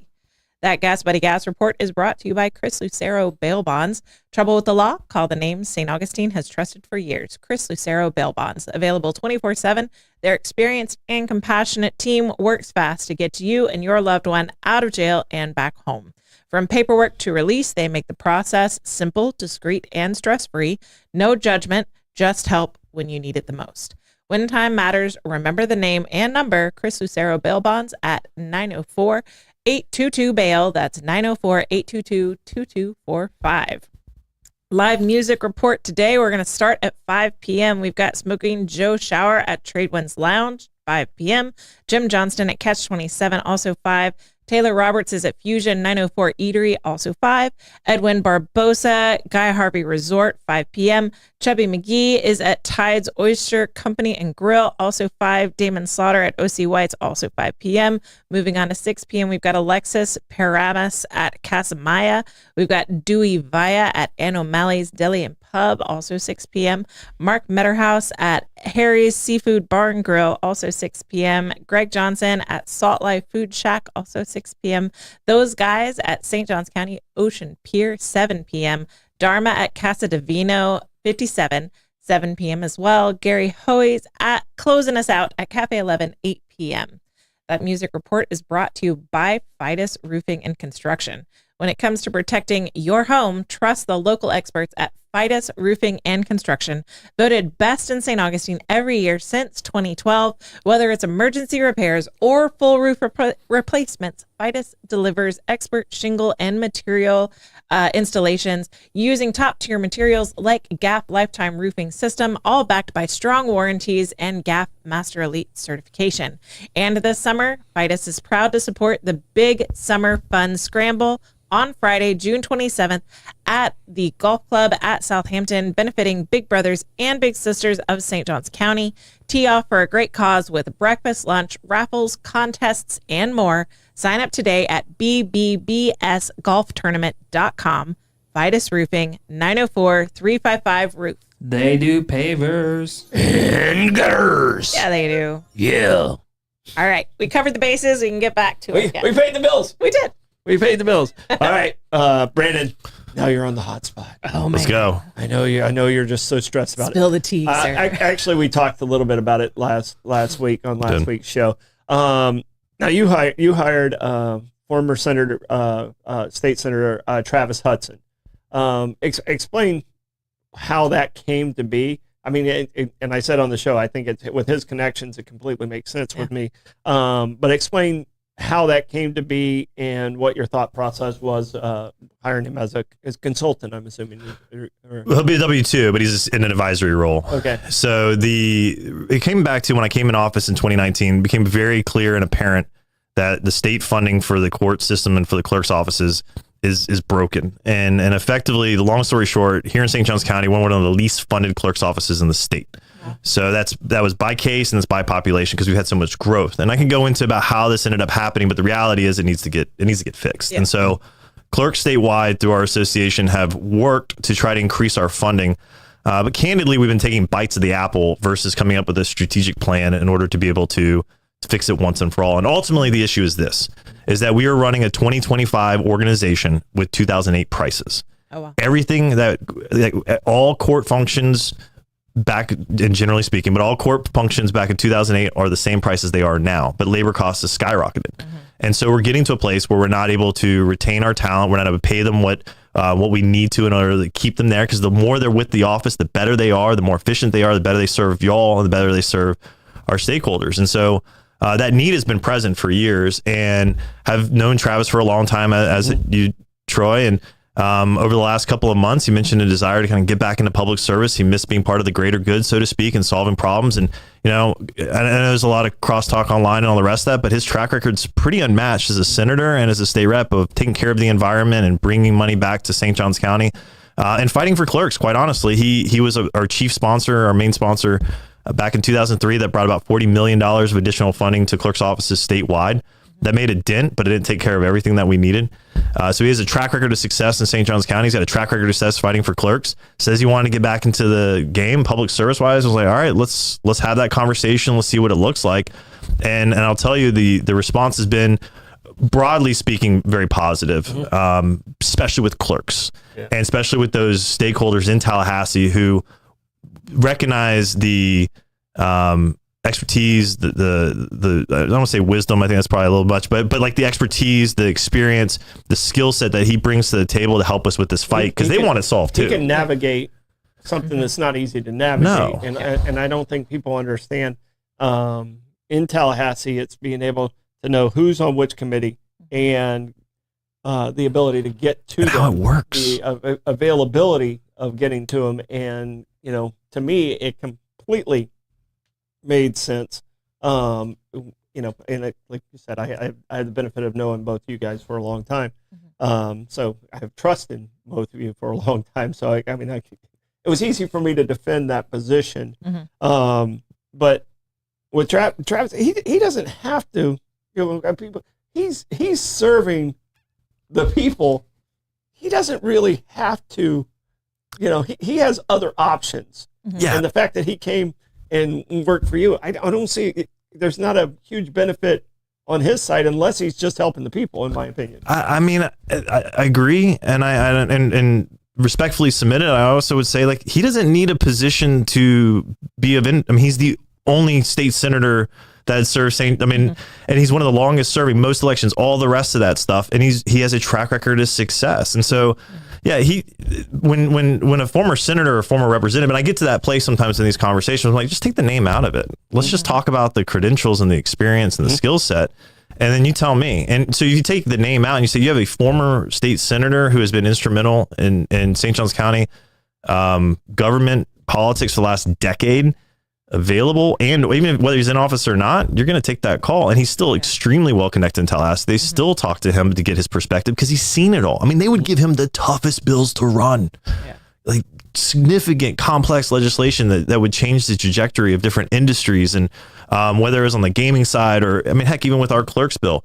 S1: That Gas Buddy gas report is brought to you by Chris Lucero Bail Bonds. Trouble with the law? Call the name St. Augustine has trusted for years. Chris Lucero Bail Bonds, available 24/7. Their experienced and compassionate team works fast to get you and your loved one out of jail and back home. From paperwork to release, they make the process simple, discreet, and stress-free. No judgment, just help when you need it the most. When time matters, remember the name and number, Chris Lucero Bail Bonds at 904-822-BAIL. That's 904-822-2245. Live music report today. We're going to start at 5 p.m. We've got Smoking Joe Shower at Tradewinds Lounge, 5 p.m. Jim Johnston at Catch 27, also 5. Taylor Roberts is at Fusion 904 Eatery, also 5. Edwin Barbosa, Guy Harvey Resort, 5 p.m. Chubby McGee is at Tides Oyster Company and Grill, also 5. Damon Slaughter at OC White's, also 5 p.m. Moving on to 6 p.m., we've got Alexis Paramus at Casamaya. We've got Dewey Vaya at Ann O'Malley's Deli and Pub, also 6 p.m. Mark Metterhouse at Harry's Seafood Bar and Grill, also 6 p.m. Greg Johnson at Salt Life Food Shack, also 6 p.m. Those guys at St. Johns County Ocean Pier, 7 p.m. Dharma at Casa Divino, 57, 7 p.m. as well. Gary Hoey's at closing us out at Cafe 11, 8 p.m. That music report is brought to you by Fidus Roofing and Construction. When it comes to protecting your home, trust the local experts at Fidus Roofing and Construction, voted best in St. Augustine every year since 2012. Whether it's emergency repairs or full roof replacements, Fidus delivers expert shingle and material installations using top-tier materials like GAF Lifetime Roofing System, all backed by strong warranties and GAF Master Elite certification. And this summer, Fidus is proud to support the Big Summer Fun Scramble on Friday, June 27th at the Golf Club at Southampton, benefiting Big Brothers and Big Sisters of St. Johns County. Tee off for a great cause with breakfast, lunch, raffles, contests, and more. Sign up today at bbbsgolftournament.com. Fidus Roofing, 904-355-ROOF.
S4: They do pavers.
S2: And gutters.
S1: Yeah, they do.
S2: Yeah.
S1: All right, we covered the bases. We can get back to it.
S2: We paid the bills.
S1: We did.
S2: We paid the bills. All right, Brandon. Now you're on the hot spot.
S1: Oh,
S3: Let's go.
S2: I know you're just so stressed about
S1: Spill the tea, sir.
S2: Actually, we talked a little bit about it last week on last week's show. Now you hired former Senator, State Senator Travis Hudson. Explain how that came to be. I mean, and I said on the show, I think with his connections, it completely makes sense with me. But explain how that came to be and what your thought process was hiring him as a consultant, I'm assuming.
S3: He'll be a W-2, but he's in an advisory role.
S2: Okay.
S3: So it came back to when I came in office in 2019, became very clear and apparent that the state funding for the court system and for the clerk's offices is broken. And effectively, the long story short, here in St. Johns County, we're one of the least funded clerk's offices in the state. So that was by case and it's by population because we've had so much growth. And I can go into about how this ended up happening, but the reality is it needs to get fixed. Yeah. And so clerks statewide through our association have worked to try to increase our funding. But candidly, we've been taking bites of the apple versus coming up with a strategic plan in order to be able to fix it once and for all. And ultimately the issue is that we are running a 2025 organization with 2008 prices.
S1: Oh, wow.
S3: Everything all court functions back, and generally speaking, but all court functions back in 2008 are the same prices they are now, but labor costs has skyrocketed. Mm-hmm. And so we're getting to a place where we're not able to retain our talent. We're not able to pay them what we need to in order to keep them there, because the more they're with the office, the better they are, the more efficient they are, the better they serve y'all, and the better they serve our stakeholders. And so that need has been present for years, and have known Travis for a long time, as you, Troy, and over the last couple of months, he mentioned a desire to kind of get back into public service. He missed being part of the greater good, so to speak, and solving problems. And, I know there's a lot of crosstalk online and all the rest of that, but his track record's pretty unmatched as a senator and as a state rep of taking care of the environment and bringing money back to St. Johns County and fighting for clerks. Quite honestly, he was our chief sponsor, our main sponsor back in 2003 that brought about $40 million of additional funding to clerks' offices statewide. That made a dent, but it didn't take care of everything that we needed. So he has a track record of success in St. Johns County. He's got a track record of success fighting for clerks. Says he wanted to get back into the game, public service wise. I was like, all right, let's have that conversation. Let's see what it looks like. And I'll tell you, the response has been, broadly speaking, very positive, especially with clerks, and especially with those stakeholders in Tallahassee who recognize the expertise, the I don't want to say wisdom, I think that's probably a little much, but like the expertise, the experience, the skill set that he brings to the table to help us with this fight, because they want it solved too.
S2: He can navigate something that's not easy to navigate.
S3: No.
S2: And I don't think people understand in Tallahassee, it's being able to know who's on which committee and the ability to get to them,
S3: how it works,
S2: the availability of getting to them. And, to me, it completely made sense. And like you said, I had the benefit of knowing both you guys for a long time. So I have trust in both of you for a long time. So it was easy for me to defend that position. But with Travis, he doesn't have to, people, he's serving the people. He doesn't really have to, he has other options.
S3: Yeah.
S2: And the fact that he came and worked for you, I don't see, there's not a huge benefit on his side unless he's just helping the people, in my opinion.
S3: I mean, I agree, and I respectfully submit it. I also would say, he doesn't need a position to be he's the only state senator that serves and he's one of the longest serving, most elections, all the rest of that stuff, and he has a track record of success. And so, Yeah, when a former senator or former representative, and I get to that place sometimes in these conversations, I'm like, just take the name out of it. Let's just talk about the credentials and the experience and the skill set. And then you tell me. And so you take the name out and you say you have a former state senator who has been instrumental in St. Johns County government politics for the last decade available, and even whether he's in office or not, you're going to take that call. And he's still extremely well connected in Tallahassee. They still talk to him to get his perspective because he's seen it all. I mean, they would give him the toughest bills to run, like significant, complex legislation that would change the trajectory of different industries, and whether it was on the gaming side or, I mean, heck, even with our clerk's bill.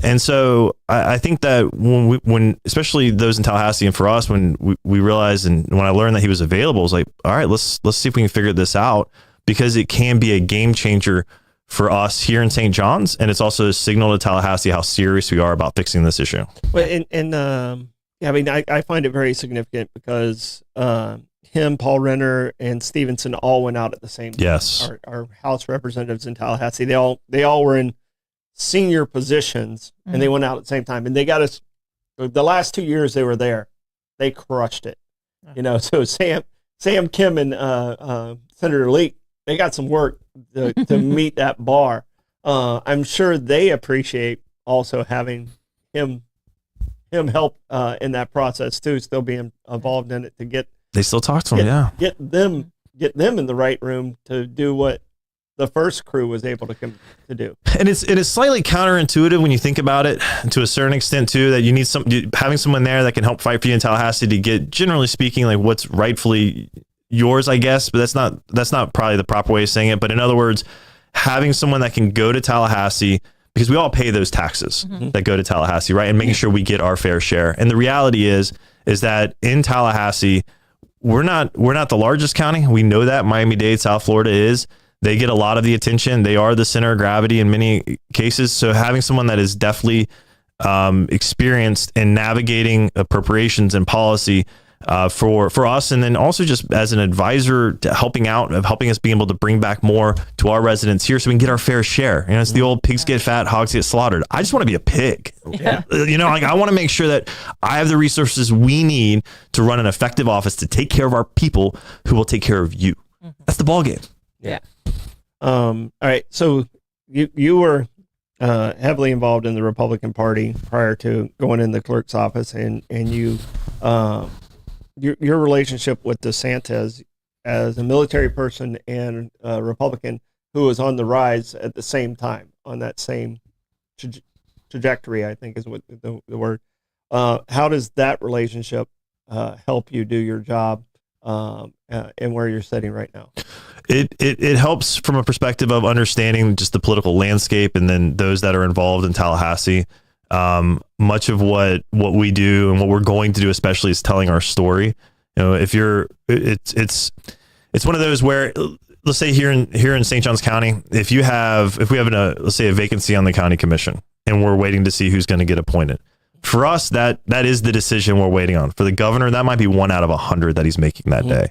S3: And so I think that when especially those in Tallahassee and for us, when we realized and when I learned that he was available, I was like, all right, let's see if we can figure this out, because it can be a game changer for us here in St. John's. And it's also a signal to Tallahassee how serious we are about fixing this issue.
S2: Well, I mean, I find it very significant because him, Paul Renner, and Stevenson all went out at the same time.
S3: Yes.
S2: Our House representatives in Tallahassee, they all were in senior positions, and they went out at the same time. And they got us, the last 2 years they were there, they crushed it. You know, so Sam Kim and Senator Leak, they got some work to meet that bar. I'm sure they appreciate also having him help in that process too, still being involved in it to get.
S3: They still talk to him,
S2: get them in the right room to do what the first crew was able to do. And
S3: it is slightly counterintuitive when you think about it, to a certain extent too, that you need having someone there that can help fight for you in Tallahassee to get, generally speaking, like what's rightfully yours, I guess, but that's not probably the proper way of saying it. But in other words, having someone that can go to Tallahassee, because we all pay those taxes that go to Tallahassee, right? And making sure we get our fair share. And the reality is that in Tallahassee, we're not the largest county. We know that. Miami-Dade, South Florida is. They get a lot of the attention. They are the center of gravity in many cases. So having someone that is definitely experienced in navigating appropriations and policy for us, and then also just as an advisor to helping us be able to bring back more to our residents here so we can get our fair share. You know, it's the old pigs get fat, hogs get slaughtered. I just want to be a pig. Yeah. You know, like I want to make sure that I have the resources we need to run an effective office to take care of our people who will take care of you. That's the ball game.
S1: Yeah.
S2: All right. So you were heavily involved in the Republican Party prior to going in the clerk's office, and you your relationship with DeSantis as a military person and a Republican who was on the rise at the same time, on that same trajectory, I think is what the word. How does that relationship help you do your job and where you're sitting right now?
S3: It helps from a perspective of understanding just the political landscape, and then those that are involved in Tallahassee. Much of what we do and what we're going to do, especially, is telling our story. You know, if it's one of those where, let's say here in St. Johns County, if we have let's say a vacancy on the county commission, and we're waiting to see who's going to get appointed. For us, that is the decision we're waiting on. For the governor, that might be 1 out of 100 that he's making that day.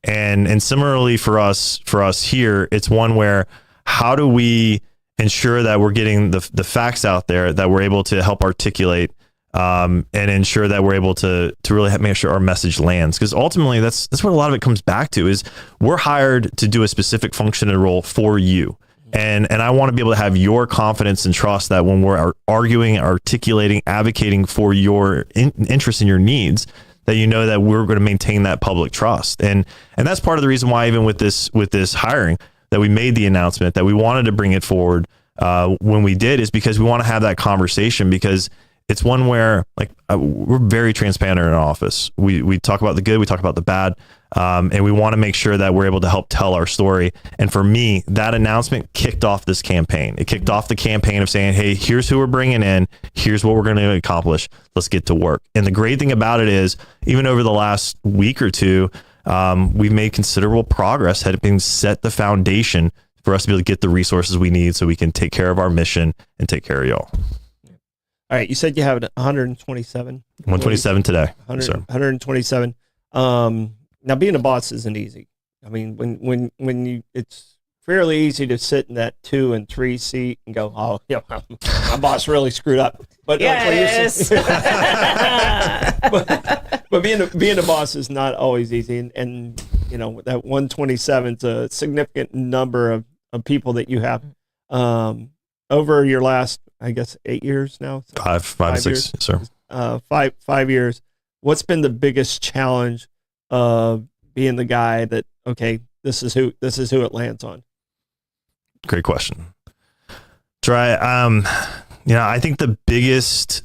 S3: And similarly for us here, it's one where, how do we ensure that we're getting the facts out there, that we're able to help articulate and ensure that we're able to really make sure our message lands? Because ultimately that's what a lot of it comes back to, is we're hired to do a specific function and role for you. And I want to be able to have your confidence and trust that when we're arguing, articulating, advocating for your interests and your needs, that you know that we're going to maintain that public trust. And that's part of the reason why, even with this hiring, that we made the announcement that we wanted to bring it forward when we did, is because we want to have that conversation, because it's one where, like, we're very transparent in our office. We talk about the good, we talk about the bad, and we want to make sure that we're able to help tell our story. And for me, that announcement kicked off this campaign. It kicked off the campaign of saying, hey, here's who we're bringing in. Here's what we're going to accomplish. Let's get to work. And the great thing about it is, even over the last week or two, we've made considerable progress, having set the foundation for us to be able to get the resources we need so we can take care of our mission and take care of y'all.
S2: All right. You said you have 127.
S3: 127 today.
S2: 127. Now, being a boss isn't easy. I mean, when you, it's fairly easy to sit in that 2 and 3 seat and go, oh, yeah, my boss really screwed up. But
S1: yes.
S2: But being a boss is not always easy, and you know that 127 is a significant number of people that you have over your last, I guess, 8 years now. So
S3: five to six,
S2: years,
S3: sir.
S2: 5 years. What's been the biggest challenge of being the guy that this is who it lands on?
S3: Great question. Try. I think the biggest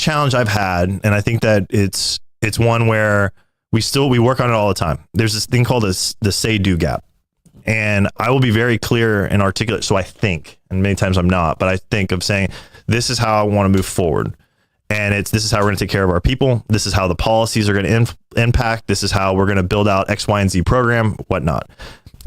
S3: challenge I've had, and I think that it's one where we work on it all the time. There's this thing called the say-do gap. And I will be very clear and articulate. So I think, and many times I'm not, but I think of saying, this is how I want to move forward. And this is how we're going to take care of our people. This is how the policies are going to impact. This is how we're going to build out X, Y, and Z program, whatnot.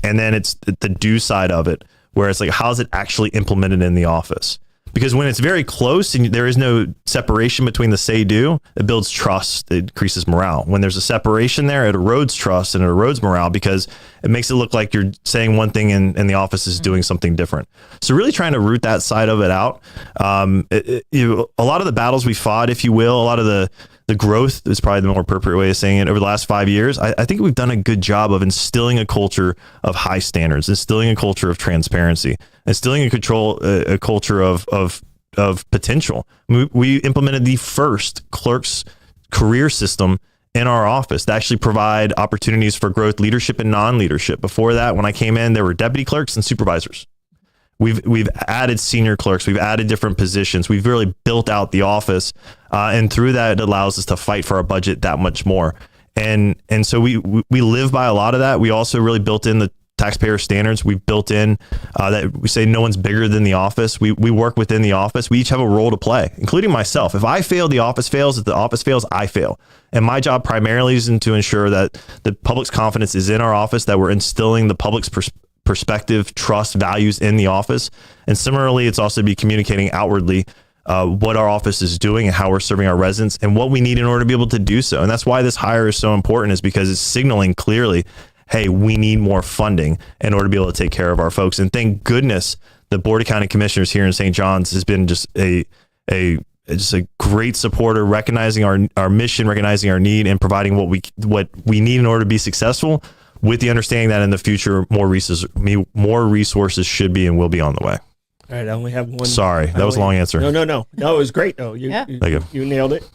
S3: And then it's the do side of it, where it's like, how is it actually implemented in the office? Because when it's very close and there is no separation between the say-do, it builds trust, it increases morale. When there's a separation there, it erodes trust and it erodes morale because it makes it look like you're saying one thing and the office is doing something different. So really trying to root that side of it out. A lot of the battles we fought, if you will, a lot of the growth is probably the more appropriate way of saying it over the last 5 years. I think we've done a good job of instilling a culture of high standards, instilling a culture of transparency, instilling a culture of potential. We implemented the first clerk's career system in our office that actually provide opportunities for growth, leadership, and non-leadership. Before that, when I came in, there were deputy clerks and supervisors. We've added senior clerks. We've added different positions. We've really built out the office, and through that, it allows us to fight for our budget that much more. And so we live by a lot of that. We also really built in the taxpayer standards. We've built in that we say no one's bigger than the office. We work within the office. We each have a role to play, including myself. If I fail, the office fails. If the office fails, I fail. And my job primarily is to ensure that the public's confidence is in our office, that we're instilling the public's perspective, trust, values in the office. And similarly, it's also to be communicating outwardly what our office is doing and how we're serving our residents and what we need in order to be able to do so. And that's why this hire is so important, is because it's signaling clearly, hey, we need more funding in order to be able to take care of our folks. And thank goodness the Board of County Commissioners here in St. John's has been just a great supporter, recognizing our mission, recognizing our need, and providing what we need in order to be successful, with the understanding that in the future, more resources should be and will be on the way.
S2: All right, I only have one.
S3: Sorry, that was a long answer.
S2: No, it was great though.
S1: Yeah.
S2: You nailed it.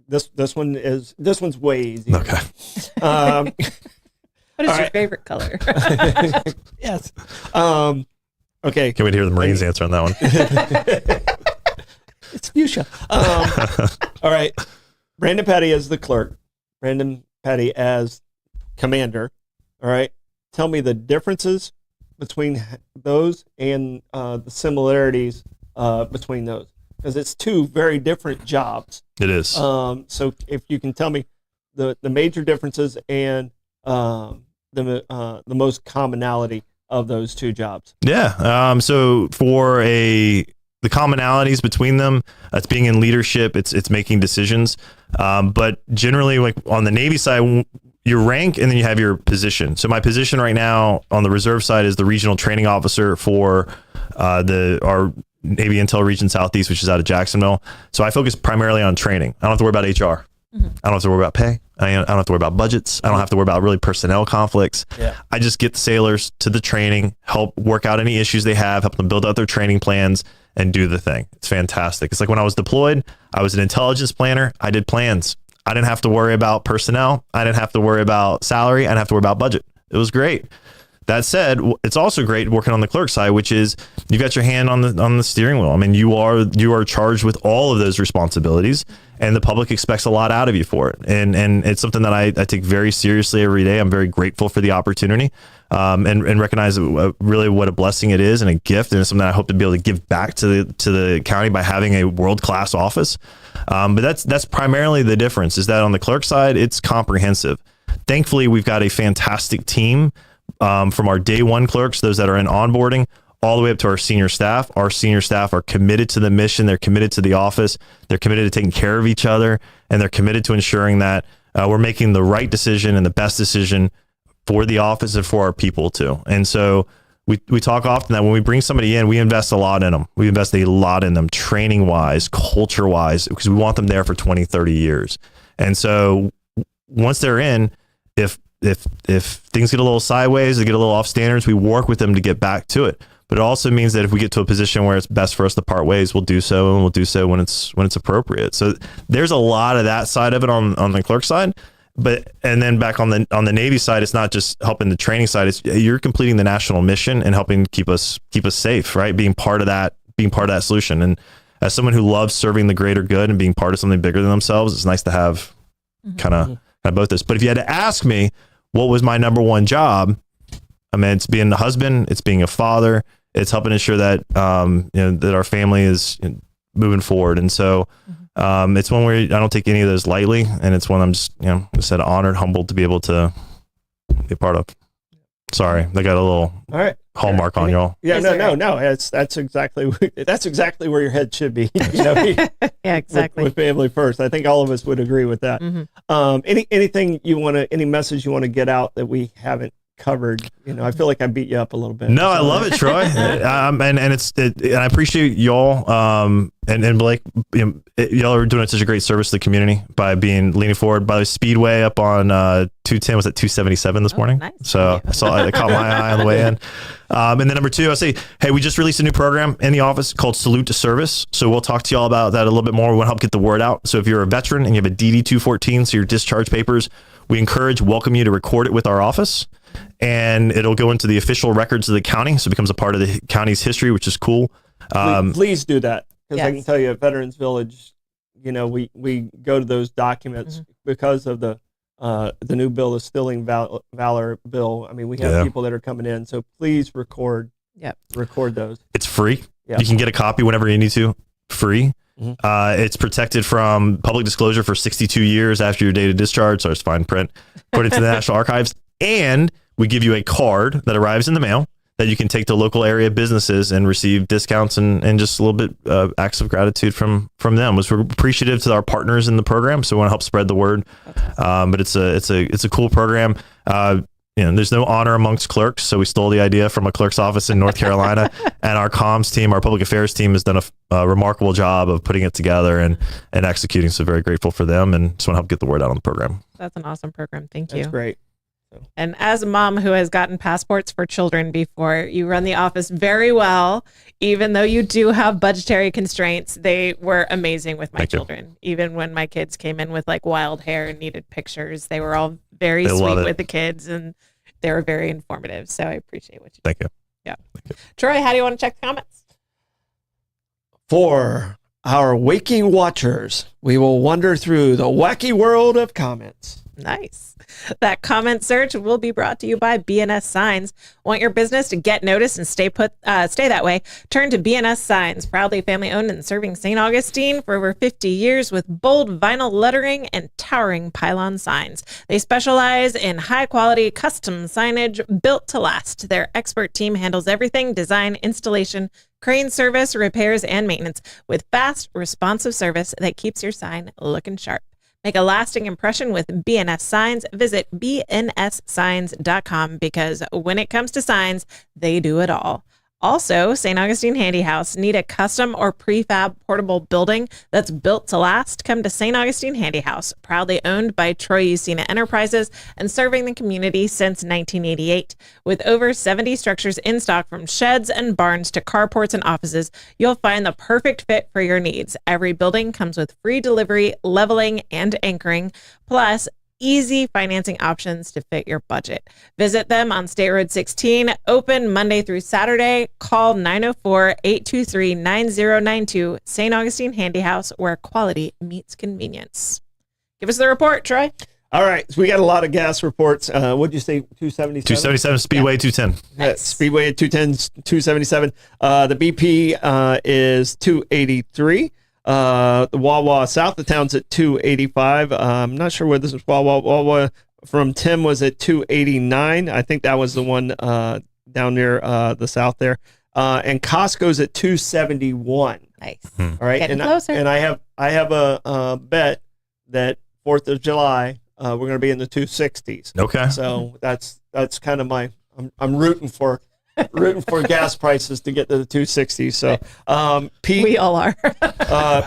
S2: This one's way easier.
S3: Okay.
S1: What is your favorite color?
S2: Yes. Okay.
S3: Can't wait to hear the Marines answer on that one.
S2: It's fuchsia. All right. Brandon Petty as the clerk. Brandon Petty as commander. All right. Tell me the differences between those and the similarities between those, because it's two very different jobs.
S3: It is.
S2: So if you can tell me the major differences and the most commonality of those two jobs.
S3: Yeah. So for the commonalities between them, it's being in leadership, it's making decisions. But generally, like on the Navy side, your rank and then you have your position. So my position right now on the reserve side is the regional training officer for our Navy Intel Region Southeast, which is out of Jacksonville. So I focus primarily on training. I don't have to worry about HR. Mm-hmm. I don't have to worry about pay. I don't have to worry about budgets. I don't have to worry about really personnel conflicts. Yeah. I just get the sailors to the training, help work out any issues they have, help them build out their training plans, and do the thing. It's fantastic. It's like when I was deployed, I was an intelligence planner. I did plans. I didn't have to worry about personnel. I didn't have to worry about salary. I didn't have to worry about budget. It was great. That said, it's also great working on the clerk side, which is you got your hand on the steering wheel. I mean, you are charged with all of those responsibilities, and the public expects a lot out of you for it. And it's something that I take very seriously every day. I'm very grateful for the opportunity, and recognize really what a blessing it is and a gift, and it's something that I hope to be able to give back to the county by having a world-class office. But that's primarily the difference, is that on the clerk side, it's comprehensive. Thankfully, we've got a fantastic team. From our day one clerks, those that are in onboarding, all the way up to our senior staff. Our senior staff are committed to the mission. They're committed to the office. They're committed to taking care of each other, and they're committed to ensuring that we're making the right decision and the best decision for the office and for our people too. And so we talk often that when we bring somebody in, we invest a lot in them. We invest a lot in them training wise, culture wise, because we want them there for 20, 30 years. And so once they're in, if things get a little sideways, they get a little off standards, we work with them to get back to it. But it also means that if we get to a position where it's best for us to part ways, we'll do so, and we'll do so when it's appropriate. So there's a lot of that side of it on the clerk side. And then back on the Navy side, it's not just helping the training side. It's you're completing the national mission and helping keep us safe, right? Being part of that solution. And as someone who loves serving the greater good and being part of something bigger than themselves, it's nice to have kind of both this. But if you had to ask me, what was my number one job? I mean, it's being a husband, it's being a father, it's helping ensure that that our family is moving forward. And so it's one where I don't take any of those lightly, and it's one I'm just just honored, humbled to be able to be a part of. Sorry, they got a little hallmark on y'all.
S2: Yeah, no. That's exactly where your head should be.
S1: Yeah, exactly.
S2: With family first. I think all of us would agree with that. Anything any message you want to get out that we haven't covered? I feel like I beat you up a little bit.
S3: No, I love it, Troy. and I appreciate y'all. And Blake, y'all are doing such a great service to the community by leaning forward. By the Speedway up on 210 was at 277 this morning.
S1: Nice.
S3: So I caught my eye on the way in. And then number two, I say, hey, we just released a new program in the office called Salute to Service. So we'll talk to y'all about that a little bit more. We want to help get the word out. So if you're a veteran and you have a DD 214, so your discharge papers, we welcome you to record it with our office. And it'll go into the official records of the county. So it becomes a part of the county's history, which is cool.
S2: Please do that. Because
S1: Yes.
S2: I can tell you at Veterans Village, we go to those documents because of the new bill, the Stilling Valor bill. I mean, we have people that are coming in. So please record those.
S3: It's free.
S2: Yep.
S3: You can get a copy whenever you need to, free. It's protected from public disclosure for 62 years after your date of discharge. So it's fine print, according to the National Archives. And we give you a card that arrives in the mail that you can take to local area businesses and receive discounts and just a little bit acts of gratitude from them. We're appreciative to our partners in the program, so we want to help spread the word. But it's a cool program. There's no honor amongst clerks, so we stole the idea from a clerk's office in North Carolina, and our comms team, our public affairs team, has done a remarkable job of putting it together and executing. So very grateful for them, and just want to help get the word out on the program.
S1: That's an awesome program. Thank you.
S2: That's great.
S1: And as a mom who has gotten passports for children before, you run the office very well. Even though you do have budgetary constraints, they were amazing with my children. Even when my kids came in with like wild hair and needed pictures, they were all very sweet with the kids, and they were very informative. So I appreciate what you do.
S3: Thank you.
S1: Yeah. Troy, how do you want to check the comments?
S2: For our waking watchers, we will wander through the wacky world of comments.
S1: Nice. That comment search will be brought to you by BNS Signs. Want your business to get noticed and stay that way? Turn to BNS Signs, proudly family-owned and serving St. Augustine for over 50 years with bold vinyl lettering and towering pylon signs. They specialize in high-quality custom signage built to last. Their expert team handles everything: design, installation, crane service, repairs, and maintenance with fast, responsive service that keeps your sign looking sharp. Make a lasting impression with BNS Signs. Visit bnssigns.com because when it comes to signs, they do it all. Also, St. Augustine Handy House. Need a custom or prefab portable building that's built to last? Come to St. Augustine Handy House, proudly owned by Troy Usina Enterprises and serving the community since 1988. With over 70 structures in stock, from sheds and barns to carports and offices, you'll find the perfect fit for your needs. Every building comes with free delivery, leveling, and anchoring, plus easy financing options to fit your budget. Visit them on State Road 16, open Monday through Saturday. Call 904-823-9092. St. Augustine Handy House, where quality meets convenience. Give us the report, Troy.
S2: All right, so we got a lot of gas reports. What'd you say, 277?
S3: 277, Speedway 210.
S2: Nice. Speedway at 210, 277. The BP is 283. The Wawa south of town's at 285. I'm not sure where this is. Wawa from Tim was at 289. I think that was the one down near the south there. And Costco's at 271.
S1: Nice.
S2: All right.
S1: Getting closer.
S2: And I have a bet that 4th of July we're going to be in the 260s.
S3: Okay.
S2: So that's kind of I'm rooting for rooting for gas prices to get to the 260. So, Pete,
S1: We all are.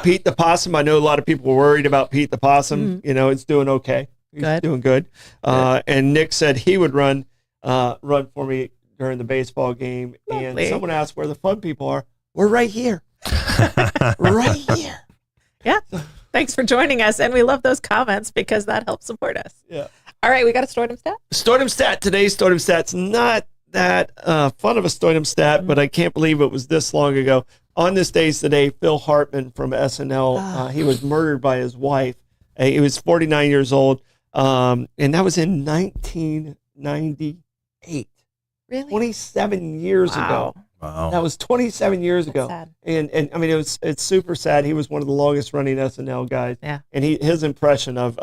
S2: Pete the Possum. I know a lot of people were worried about Pete the Possum. You know, it's doing okay. He's
S1: Good.
S2: doing good. And Nick said he would run for me during the baseball game.
S1: Lovely.
S2: And someone asked where the fun people are. We're right here. Right here.
S1: Yeah. Thanks for joining us. And we love those comments because that helps support us.
S2: Yeah.
S1: All right. We got a Stordom stat.
S2: Stordom stat. Today's Stordom stat's not that fun of a Stordom stat, but I can't believe it was this long ago. On this day's today, Phil Hartman from SNL, he was murdered by his wife. He was 49 years old. And that was in 1998.
S1: Really?
S2: 27 years ago.
S3: Wow.
S2: That was 27 years
S1: That's
S2: ago.
S1: sad.
S2: And I mean, it's super sad. He was one of the longest running SNL guys.
S1: Yeah.
S2: And his impression of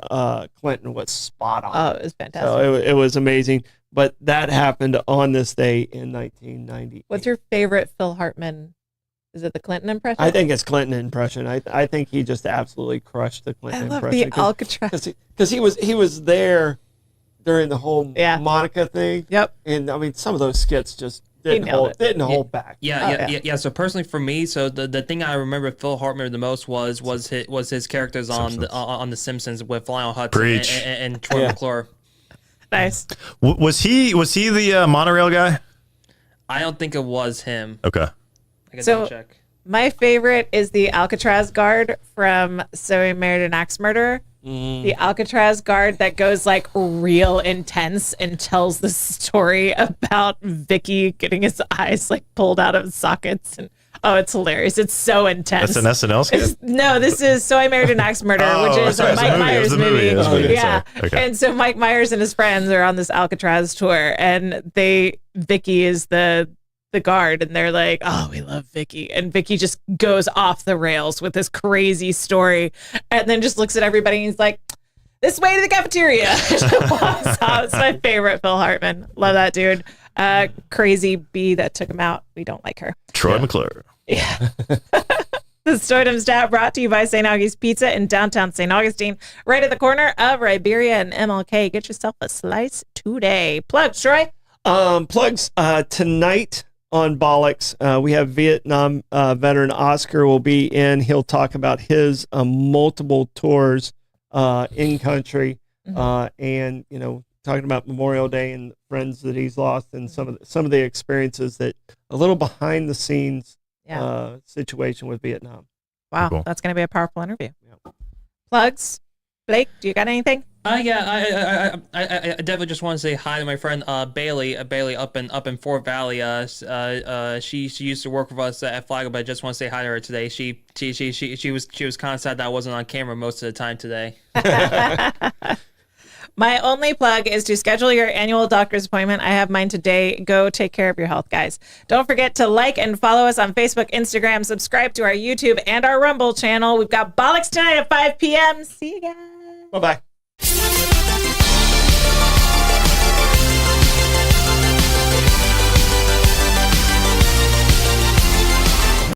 S2: Clinton was spot on.
S1: Oh, it was fantastic.
S2: So it was amazing. But that happened on this day in 1990.
S1: What's your favorite Phil Hartman? Is it the Clinton impression?
S2: I think it's Clinton impression. I think he just absolutely crushed the
S1: I
S2: Clinton
S1: love
S2: impression.
S1: the Alcatraz.
S2: Because he was there during the whole
S1: Yeah.
S2: Monica thing.
S1: Yep.
S2: And I mean, some of those skits just
S1: nailed
S2: didn't
S1: it.
S2: hold back.
S4: Yeah. So personally, for me, so the thing I remember Phil Hartman the most was his characters on the Simpsons with Lionel Hutz
S3: Preach.
S4: and Troy
S2: Yeah.
S4: McClure.
S1: Nice.
S3: Was he the monorail guy?
S4: I don't think it was him.
S3: Okay.
S4: I can
S1: So-
S4: double check.
S1: My favorite is the Alcatraz guard from So He Married an Axe Murderer. The Alcatraz guard that goes like real intense and tells the story about Vicky getting his eyes like pulled out of his sockets. And oh, it's hilarious. It's so intense.
S3: That's an SNL skit?
S1: No, this is So I Married an Axe Murderer,
S3: Oh,
S1: which is
S3: sorry,
S1: a
S3: it's a
S1: Mike
S3: movie. It
S1: Myers
S3: was a movie.
S1: movie.
S3: It was a movie.
S1: Yeah.
S3: Sorry. Okay.
S1: And so Mike Myers and his friends are on this Alcatraz tour, and Vicky is the guard, and they're like, oh, we love Vicky. And Vicky just goes off the rails with this crazy story, and then just looks at everybody and he's like, this way to the cafeteria. Walks out. It's my favorite Phil Hartman. Love that dude. Crazy bee that took him out. We don't like her.
S3: Troy McClure.
S1: Yeah. The Stordom Stat brought to you by St. Augie's Pizza in downtown St. Augustine, right at the corner of Riberia and MLK. Get yourself a slice today. Plugs, Troy.
S2: Plugs tonight on Bollocks. We have Vietnam veteran Oscar will be in. He'll talk about his multiple tours in country, and talking about Memorial Day and friends that he's lost, and some of the experiences that a little behind the scenes situation with Vietnam.
S1: Wow,
S3: Cool.
S1: that's going to be a powerful interview.
S2: Yeah.
S1: Plugs. Blake, do you got anything?
S4: I definitely just want to say hi to my friend Bailey up in Fort Valley. She used to work with us at Flagler, but I just want to say hi to her today. She was kind of sad that I wasn't on camera most of the time today.
S1: My only plug is to schedule your annual doctor's appointment. I have mine today. Go take care of your health, guys. Don't forget to like and follow us on Facebook, Instagram, subscribe to our YouTube and our Rumble channel. We've got Bollocks tonight at 5 p.m. See you guys.
S2: Bye-bye.